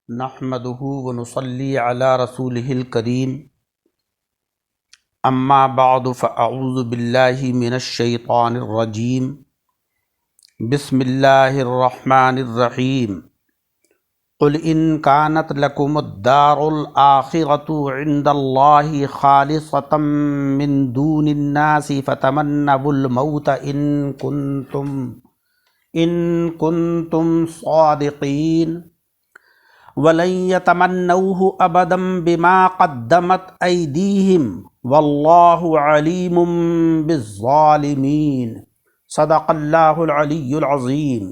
نحمده ونصلي على رسوله الكريم اما بعد فاعوذ بالله من الشيطان الرجيم بسم الله الرحمن الرحيم قل ان كانت لكم الدار الآخرة عند الله خالصة من دون الناس فتمنوا الموت ان كنتم صادقين وَلَن يَتَمَنَّوْهُ أَبَدًا بِمَا قَدَّمَتْ أَيْدِيهِمْ وَاللَّهُ عَلِيمٌ بِالظَّالِمِينَ صدق اللہ العلی العظیم۔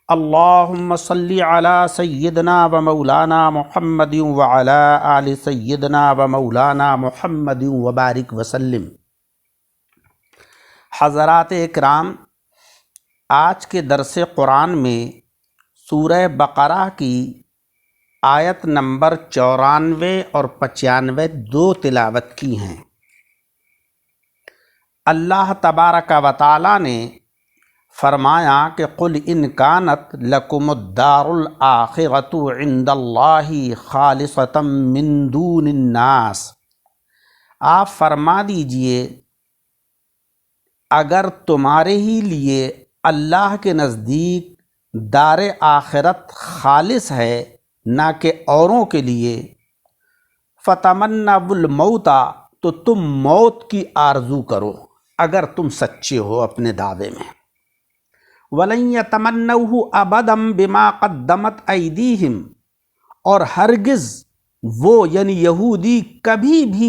اللہم صلی علی سیدنا و مولانا محمد وعلی آل سیدنا و مولانا محمد وبارک وسلم۔ حضرات اکرام، آج کے درس قرآن میں سورہ بقرہ کی آیت نمبر 94 اور 95 دو تلاوت کی ہیں۔ اللہ تبارک و تعالی نے فرمایا کہ قل ان کانت لکم الدار الآخرۃ عند اللہ خالصۃ من دون الناس، آپ فرما دیجئے اگر تمہارے ہی لیے اللہ کے نزدیک دار آخرت خالص ہے نہ کہ اوروں کے لیے، فتمنوا الموت، تو تم موت کی آرزو کرو اگر تم سچے ہو اپنے دعوے میں۔ وَلَن يَتَمَنَّوْهُ أَبَدًا بِمَا قَدَّمَتْ أَيْدِيهِمْ، اور ہرگز وہ یعنی یہودی کبھی بھی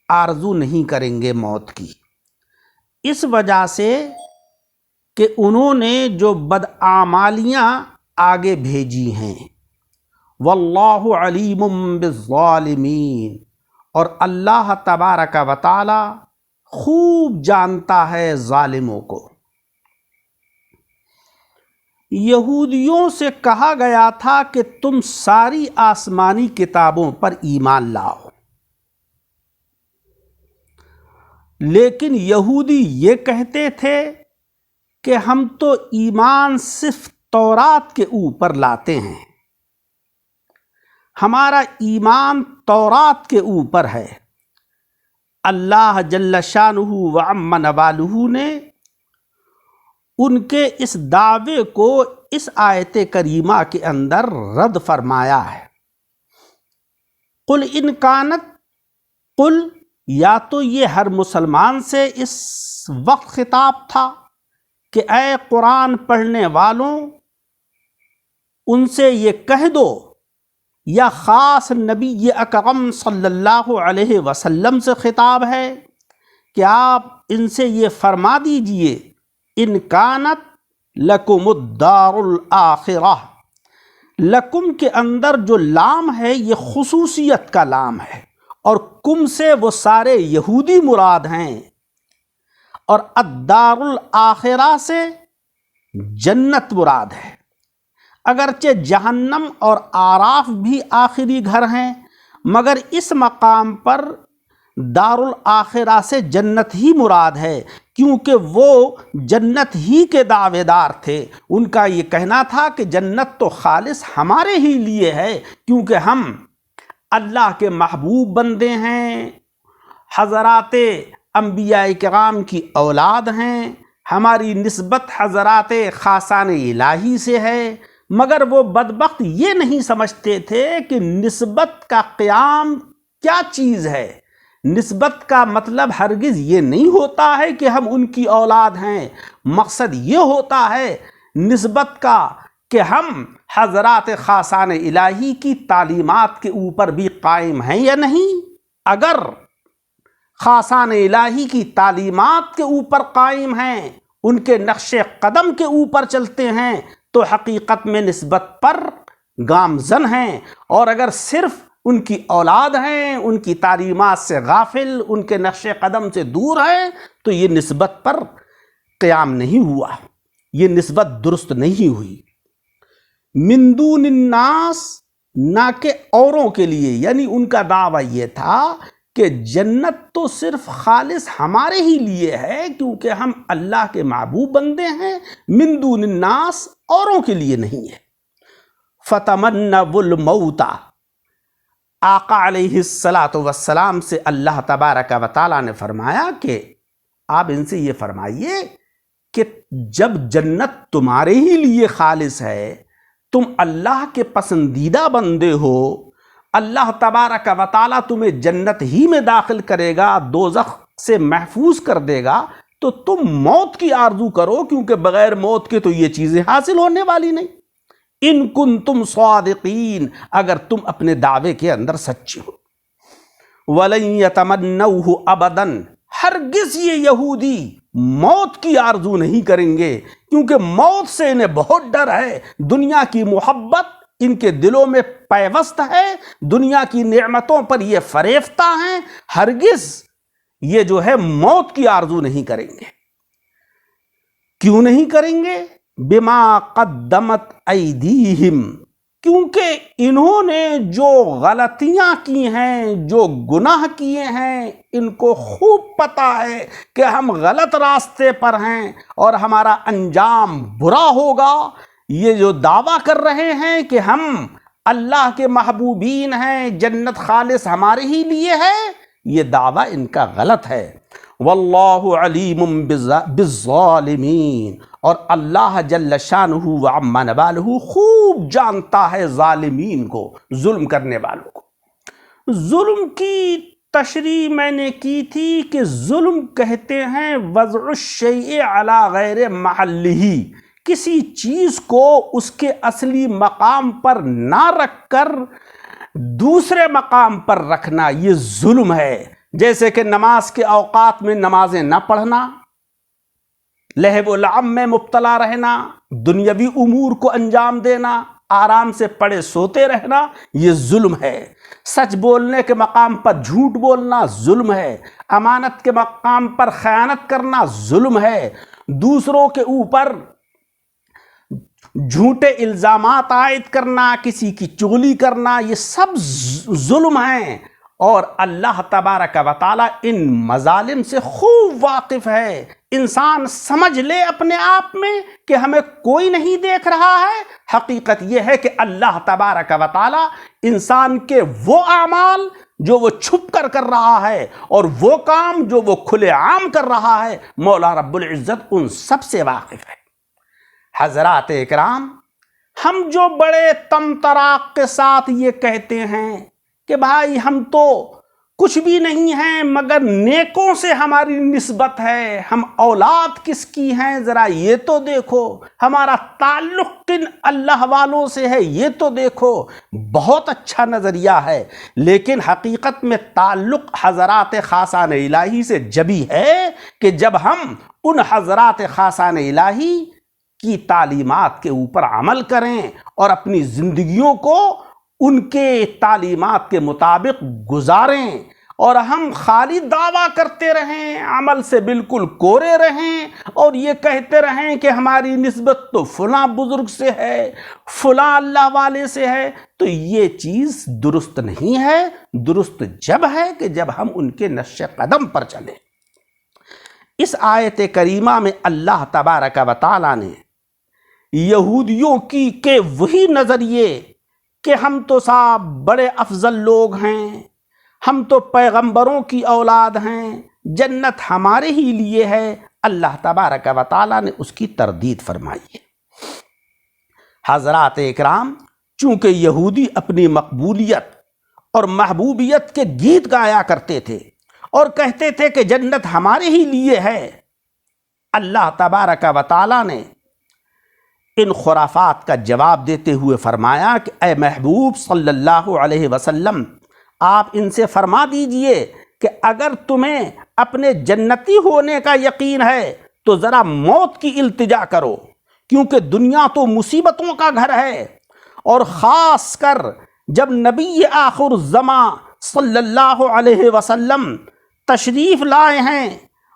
آرزو نہیں کریں گے موت کی، اس وجہ سے کہ انہوں نے جو بدعمالیاں آگے بھیجی ہیں۔ واللہ علیم بالظالمین، اور اللہ تبارک و تعالی خوب جانتا ہے ظالموں کو۔ یہودیوں سے کہا گیا تھا کہ تم ساری آسمانی کتابوں پر ایمان لاؤ، لیکن یہودی یہ کہتے تھے کہ ہم تو ایمان صرف تورات کے اوپر لاتے ہیں، ہمارا ایمان تورات کے اوپر ہے۔ اللہ جل شانہ و عم نوالہ نے ان کے اس دعوے کو اس آیت کریمہ کے اندر رد فرمایا ہے۔ قل ان کانت، قل یا تو یہ ہر مسلمان سے اس وقت خطاب تھا کہ اے قرآن پڑھنے والوں ان سے یہ کہہ دو، یا خاص نبی اکرم صلی اللہ علیہ وسلم سے خطاب ہے کہ آپ ان سے یہ فرما دیجئے ان کانت لکم الدار الآخرہ، لکم کے اندر جو لام ہے یہ خصوصیت کا لام ہے، اور کم سے وہ سارے یہودی مراد ہیں، اور الدار الآخرہ سے جنت مراد ہے۔ اگرچہ جہنم اور آراف بھی آخری گھر ہیں، مگر اس مقام پر دار الآخرہ سے جنت ہی مراد ہے، کیونکہ وہ جنت ہی کے دعوے دار تھے۔ ان کا یہ کہنا تھا کہ جنت تو خالص ہمارے ہی لیے ہے، کیونکہ ہم اللہ کے محبوب بندے ہیں، حضرات انبیاء کرام کی اولاد ہیں، ہماری نسبت حضرات خاصان الہی سے ہے۔ مگر وہ بدبخت یہ نہیں سمجھتے تھے کہ نسبت کا قیام کیا چیز ہے۔ نسبت کا مطلب ہرگز یہ نہیں ہوتا ہے کہ ہم ان کی اولاد ہیں، مقصد یہ ہوتا ہے نسبت کا کہ ہم حضرات خاصان الہی کی تعلیمات کے اوپر بھی قائم ہیں یا نہیں۔ اگر خاصان الہی کی تعلیمات کے اوپر قائم ہیں، ان کے نقش قدم کے اوپر چلتے ہیں، تو حقیقت میں نسبت پر گامزن ہیں، اور اگر صرف ان کی اولاد ہیں، ان کی تعلیمات سے غافل، ان کے نقش قدم سے دور ہیں، تو یہ نسبت پر قیام نہیں ہوا، یہ نسبت درست نہیں ہوئی۔ من دون الناس، نہ کہ اوروں کے لیے، یعنی ان کا دعویٰ یہ تھا کہ جنت تو صرف خالص ہمارے ہی لیے ہے، کیونکہ ہم اللہ کے محبوب بندے ہیں، من دون الناس، اوروں کے لیے نہیں ہے۔ فتمنوا الموت، آقا علیہ الصلاۃ والسلام سے اللہ تبارک و تعالیٰ نے فرمایا کہ آپ ان سے یہ فرمائیے کہ جب جنت تمہارے ہی لیے خالص ہے، تم اللہ کے پسندیدہ بندے ہو، اللہ تبارک و تعالیٰ تمہیں جنت ہی میں داخل کرے گا، دوزخ سے محفوظ کر دے گا، تو تم موت کی آرزو کرو، کیونکہ بغیر موت کے تو یہ چیزیں حاصل ہونے والی نہیں۔ ان کنتم صادقین، اگر تم اپنے دعوے کے اندر سچے ہو۔ وَلَن يَتَمَنَّوْهُ أَبَدًا، ہرگز یہ یہودی موت کی آرزو نہیں کریں گے، کیونکہ موت سے انہیں بہت ڈر ہے۔ دنیا کی محبت ان کے دلوں میں پیوست ہے، دنیا کی نعمتوں پر یہ فریفتہ ہیں، ہرگز یہ جو ہے موت کی آرزو نہیں کریں گے۔ کیوں نہیں کریں گے؟ بما قدمت ایدیہم، کیونکہ انہوں نے جو غلطیاں کی ہیں، جو گناہ کیے ہیں، ان کو خوب پتہ ہے کہ ہم غلط راستے پر ہیں اور ہمارا انجام برا ہوگا۔ یہ جو دعویٰ کر رہے ہیں کہ ہم اللہ کے محبوبین ہیں، جنت خالص ہمارے ہی لیے ہے، یہ دعویٰ ان کا غلط ہے۔ واللہ علیم بالظالمین، اور اللہ جل شانہ وعم نوالہ خوب جانتا ہے ظالمین کو، ظلم کرنے والوں کو۔ ظلم کی تشریح میں نے کی تھی کہ ظلم کہتے ہیں وضع الشیء علی غیر محلہ، کسی چیز کو اس کے اصلی مقام پر نہ رکھ کر دوسرے مقام پر رکھنا، یہ ظلم ہے۔ جیسے کہ نماز کے اوقات میں نمازیں نہ پڑھنا، لہو و لعب میں مبتلا رہنا، دنیاوی امور کو انجام دینا، آرام سے پڑے سوتے رہنا، یہ ظلم ہے۔ سچ بولنے کے مقام پر جھوٹ بولنا ظلم ہے، امانت کے مقام پر خیانت کرنا ظلم ہے، دوسروں کے اوپر جھوٹے الزامات عائد کرنا، کسی کی چغلی کرنا، یہ سب ظلم ہیں، اور اللہ تبارک و تعالیٰ ان مظالم سے خوب واقف ہے۔ انسان سمجھ لے اپنے آپ میں کہ ہمیں کوئی نہیں دیکھ رہا ہے، حقیقت یہ ہے کہ اللہ تبارک و تعالیٰ انسان کے وہ اعمال جو وہ چھپ کر کر رہا ہے اور وہ کام جو وہ کھلے عام کر رہا ہے، مولا رب العزت ان سب سے واقف ہے۔ حضرات اکرام، ہم جو بڑے تمطراق کے ساتھ یہ کہتے ہیں کہ بھائی ہم تو کچھ بھی نہیں ہیں مگر نیکوں سے ہماری نسبت ہے، ہم اولاد کس کی ہیں ذرا یہ تو دیکھو، ہمارا تعلق کن اللہ والوں سے ہے یہ تو دیکھو، بہت اچھا نظریہ ہے، لیکن حقیقت میں تعلق حضرات خاصان الہی سے جبھی ہے کہ جب ہم ان حضرات خاصان الہی کی تعلیمات کے اوپر عمل کریں اور اپنی زندگیوں کو ان کے تعلیمات کے مطابق گزاریں، اور ہم خالی دعویٰ کرتے رہیں، عمل سے بالکل کورے رہیں، اور یہ کہتے رہیں کہ ہماری نسبت تو فلاں بزرگ سے ہے، فلاں اللہ والے سے ہے، تو یہ چیز درست نہیں ہے۔ درست جب ہے کہ جب ہم ان کے نقش قدم پر چلیں۔ اس آیت کریمہ میں اللہ تبارک و تعالیٰ نے یہودیوں کی کہ وہی نظریے کہ ہم تو صاحب بڑے افضل لوگ ہیں، ہم تو پیغمبروں کی اولاد ہیں، جنت ہمارے ہی لیے ہے، اللہ تبارک و تعالیٰ نے اس کی تردید فرمائی ہے۔ حضرات اکرام، چونکہ یہودی اپنی مقبولیت اور محبوبیت کے گیت گایا کرتے تھے اور کہتے تھے کہ جنت ہمارے ہی لیے ہے، اللہ تبارک و تعالیٰ نے ان خرافات کا جواب دیتے ہوئے فرمایا کہ اے محبوب صلی اللہ علیہ وسلم، آپ ان سے فرما دیجئے کہ اگر تمہیں اپنے جنتی ہونے کا یقین ہے تو ذرا موت کی التجا کرو، کیونکہ دنیا تو مصیبتوں کا گھر ہے، اور خاص کر جب نبی آخر الزماں صلی اللہ علیہ وسلم تشریف لائے ہیں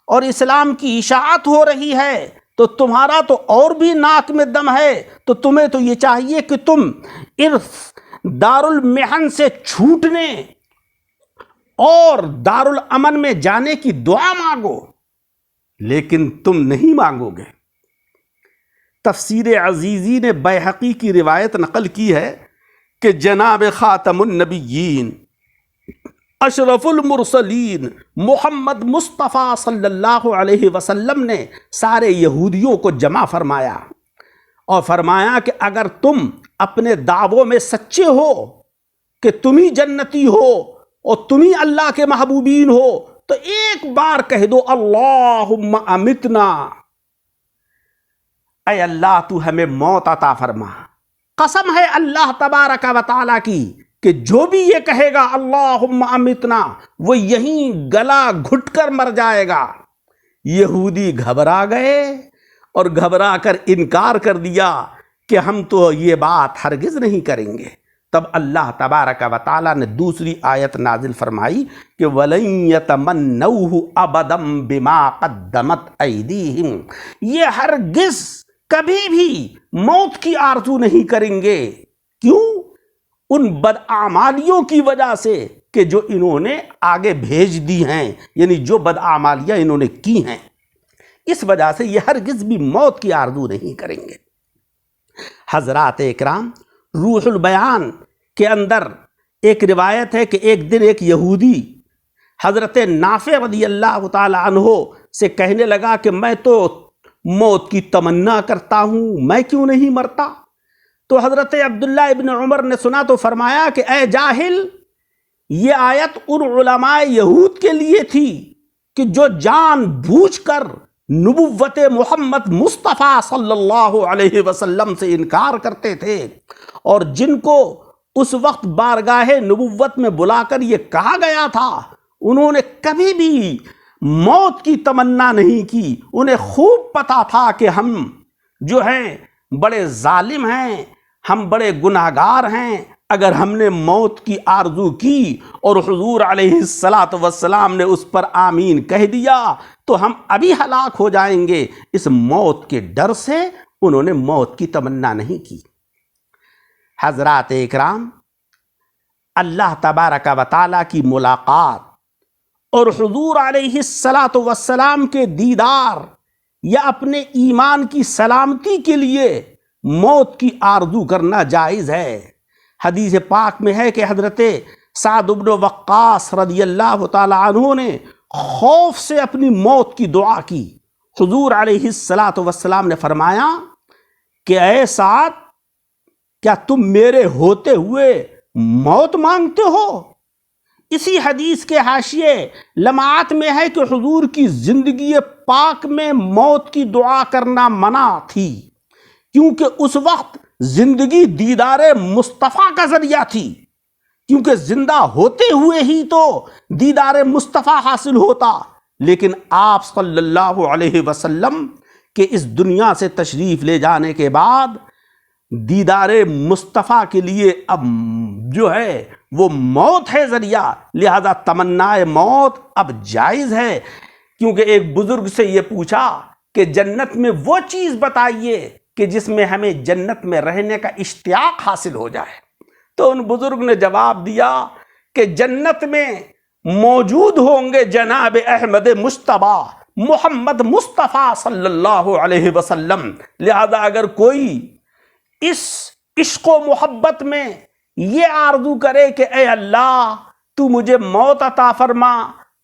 اور اسلام کی اشاعت ہو رہی ہے تو تمہارا تو اور بھی ناک میں دم ہے، تو تمہیں تو یہ چاہیے کہ تم ارث دار المحن سے چھوٹنے اور دار الامن میں جانے کی دعا مانگو، لیکن تم نہیں مانگو گے۔ تفسیر عزیزی نے بیہقی کی روایت نقل کی ہے کہ جناب خاتم النبیین اشرف المرسلین محمد مصطفیٰ صلی اللہ علیہ وسلم نے سارے یہودیوں کو جمع فرمایا اور فرمایا کہ اگر تم اپنے دعووں میں سچے ہو کہ تم ہی جنتی ہو اور تم ہی اللہ کے محبوبین ہو تو ایک بار کہہ دو اللہم امتنا، اے اللہ تو ہمیں موت عطا فرما۔ قسم ہے اللہ تبارک و تعالیٰ کی کہ جو بھی یہ کہے گا اللہم امتنا، وہ یہیں گلا گھٹ کر مر جائے گا۔ یہودی گھبرا گئے اور گھبرا کر انکار کر دیا کہ ہم تو یہ بات ہرگز نہیں کریں گے۔ تب اللہ تبارک و تعالیٰ نے دوسری آیت نازل فرمائی کہ وَلَن يَتَمَنَّوْهُ أَبَدًا بِمَا قَدَّمَتْ أَيْدِيهِمْ، یہ ہرگز کبھی بھی موت کی آرزو نہیں کریں گے۔ کیوں؟ ان بدعمالیوں کی وجہ سے کہ جو انہوں نے آگے بھیج دی ہیں، یعنی جو بدعمالیاں انہوں نے کی ہیں، اس وجہ سے یہ ہرگز بھی موت کی آرزو نہیں کریں گے۔ حضرات اکرام، روح البیان کے اندر ایک روایت ہے کہ ایک دن ایک یہودی حضرت نافع رضی اللہ تعالی عنہ سے کہنے لگا کہ میں تو موت کی تمنا کرتا ہوں، میں کیوں نہیں مرتا؟ تو حضرت عبداللہ ابن عمر نے سنا تو فرمایا کہ اے جاہل، یہ آیت ان علماء یہود کے لیے تھی کہ جو جان بوجھ کر نبوت محمد مصطفیٰ صلی اللہ علیہ وسلم سے انکار کرتے تھے، اور جن کو اس وقت بارگاہ نبوت میں بلا کر یہ کہا گیا تھا انہوں نے کبھی بھی موت کی تمنا نہیں کی۔ انہیں خوب پتا تھا کہ ہم جو ہیں بڑے ظالم ہیں، ہم بڑے گناہگار ہیں، اگر ہم نے موت کی آرزو کی اور حضور علیہ السلام نے اس پر آمین کہہ دیا تو ہم ابھی ہلاک ہو جائیں گے۔ اس موت کے ڈر سے انہوں نے موت کی تمنا نہیں کی۔ حضرات اکرام، اللہ تبارک و تعالیٰ کی ملاقات اور حضور علیہ السلام کے دیدار یا اپنے ایمان کی سلامتی کے لیے موت کی آرزو کرنا جائز ہے۔ حدیث پاک میں ہے کہ حضرت سعد بن وقاص رضی اللہ تعالی عنہ نے خوف سے اپنی موت کی دعا کی۔ حضور علیہ السلام نے فرمایا کہ اے سعد، کیا تم میرے ہوتے ہوئے موت مانگتے ہو؟ اسی حدیث کے حاشیے لمعات میں ہے کہ حضور کی زندگی پاک میں موت کی دعا کرنا منع تھی، کیونکہ اس وقت زندگی دیدار مصطفیٰ کا ذریعہ تھی، کیونکہ زندہ ہوتے ہوئے ہی تو دیدار مصطفیٰ حاصل ہوتا۔ لیکن آپ صلی اللہ علیہ وسلم کے اس دنیا سے تشریف لے جانے کے بعد دیدار مصطفیٰ کے لیے اب جو ہے وہ موت ہے ذریعہ، لہذا تمنا موت اب جائز ہے۔ کیونکہ ایک بزرگ سے یہ پوچھا کہ جنت میں وہ چیز بتائیے کہ جس میں ہمیں جنت میں رہنے کا اشتیاق حاصل ہو جائے، تو ان بزرگ نے جواب دیا کہ جنت میں موجود ہوں گے جناب احمد مجتبی محمد مصطفیٰ صلی اللہ علیہ وسلم۔ لہذا اگر کوئی اس عشق و محبت میں یہ آرزو کرے کہ اے اللہ تو مجھے موت عطا فرما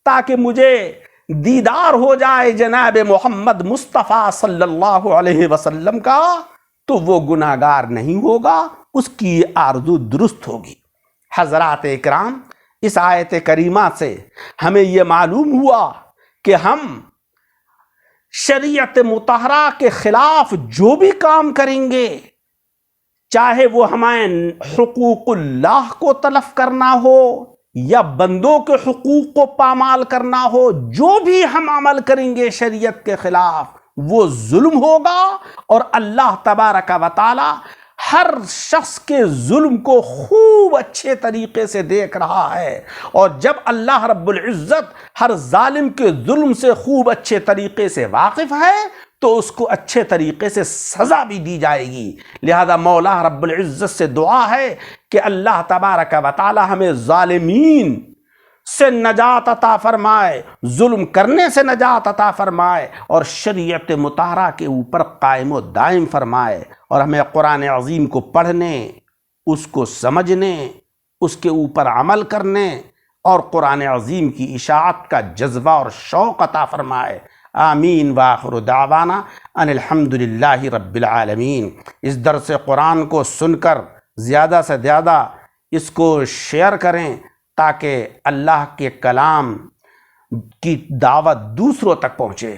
تاکہ مجھے دیدار ہو جائے جناب محمد مصطفیٰ صلی اللہ علیہ وسلم کا، تو وہ گناہگار نہیں ہوگا، اس کی آرزو درست ہوگی۔ حضرات اکرام، اس آیت کریمہ سے ہمیں یہ معلوم ہوا کہ ہم شریعت مطہرہ کے خلاف جو بھی کام کریں گے، چاہے وہ ہمیں حقوق اللہ کو تلف کرنا ہو یا بندوں کے حقوق کو پامال کرنا ہو، جو بھی ہم عمل کریں گے شریعت کے خلاف وہ ظلم ہوگا، اور اللہ تبارک و تعالی ہر شخص کے ظلم کو خوب اچھے طریقے سے دیکھ رہا ہے، اور جب اللہ رب العزت ہر ظالم کے ظلم سے خوب اچھے طریقے سے واقف ہے تو اس کو اچھے طریقے سے سزا بھی دی جائے گی۔ لہذا مولا رب العزت سے دعا ہے کہ اللہ تبارک و تعالی ہمیں ظالمین سے نجات عطا فرمائے، ظلم کرنے سے نجات عطا فرمائے، اور شریعت مطہرہ کے اوپر قائم و دائم فرمائے، اور ہمیں قرآن عظیم کو پڑھنے، اس کو سمجھنے، اس کے اوپر عمل کرنے اور قرآن عظیم کی اشاعت کا جذبہ اور شوق عطا فرمائے۔ آمین وآخر دعوانا ان الحمد للہ رب العالمین۔ اس درس قرآن کو سن کر زیادہ سے زیادہ اس کو شیئر کریں تاکہ اللہ کے کلام کی دعوت دوسروں تک پہنچے۔